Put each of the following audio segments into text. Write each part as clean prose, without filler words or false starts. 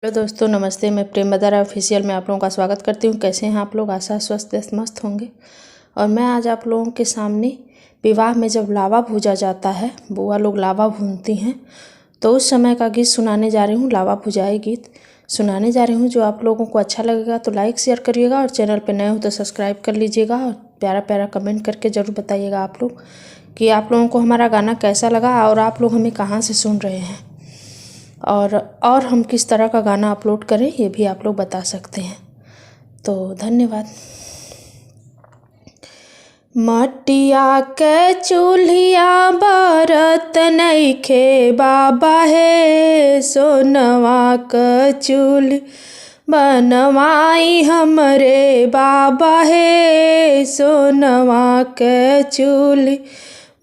Hello दोस्तों, नमस्ते। मैं प्रेम मदारा ऑफिशियल में आप लोगों का स्वागत करती हूँ। कैसे हैं आप लोग? आशा स्वस्थ मस्त होंगे। और मैं आज आप लोगों के सामने विवाह में जब लावा भूजा जाता है, बुआ लोग लावा भूनती हैं, तो उस समय का गीत सुनाने जा रही हूँ। लावा भुजाई गीत सुनाने जा रही हूँ। जो आप लोगों को अच्छा लगेगा तो लाइक शेयर करिएगा, और चैनल पर नए हो तो सब्सक्राइब कर लीजिएगा, और प्यारा प्यारा कमेंट करके ज़रूर बताइएगा आप लोग कि आप लोगों को हमारा गाना कैसा लगा, और आप लोग हमें कहाँ से सुन रहे हैं, और हम किस तरह का गाना अपलोड करें ये भी आप लोग बता सकते हैं। तो धन्यवाद। मटिया के चूल्हिया बरत नइखे बाबा हे, सोनवा क चूल्ही बनवाई हमरे बाबा हे, सोनवा के चूल्ही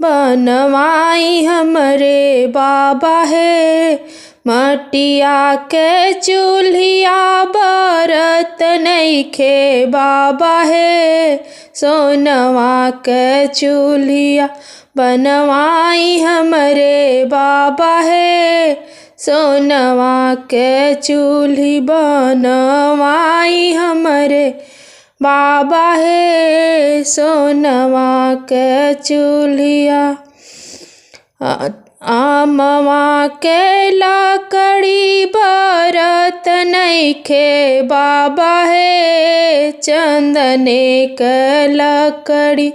बनवाई हमरे बाबा हे। मटिया के चूल्हिया बरत नइखे बाबा हे, सोनवा के चूल्हिया बनवाई हमरे बाबा हे, सोनवा के चूल्ही बनवाई हमरे बाबा हे, सोनवा के चूल्हिया। आमवा के लकड़ी बरत नइखे बाबा हे, चंदने के लकड़ी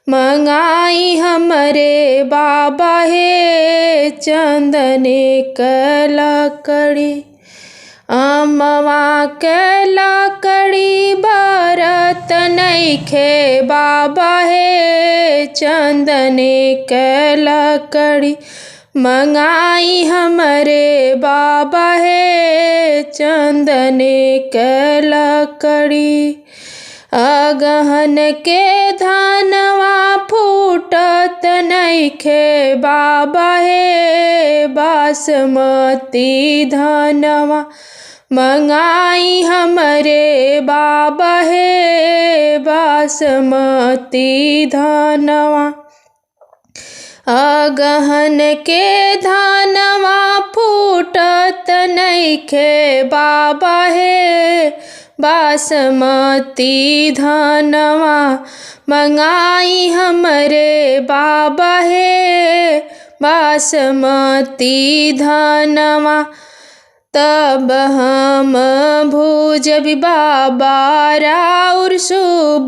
मंगाई हमरे बाबा हे, चंदने के लकड़ी। आमवा के लकड़ी बरत नइखे बाबा हे, चंदने के लकड़ी मंगाई हमरे बाबा हे, चंदने के लकड़ी। अगहन के धानवा फूटत नइखे बाबा हे, बासमती धानवा मंगाई हमरे बाबा हे, बासमती धानवा। अगहन के धानवा फूटत नइखे बाबा हे, बासमती धानवा मंगाई हमरे बाबा हे, बासमती धानवा। तब हम भूजबि बाबा राउर शुभ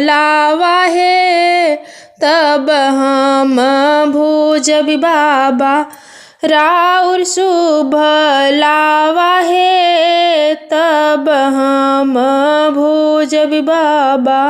लावा हे, तब हम भूजबि बाबा राउर शुभ लावा हे, तब हम भूजबि बाबा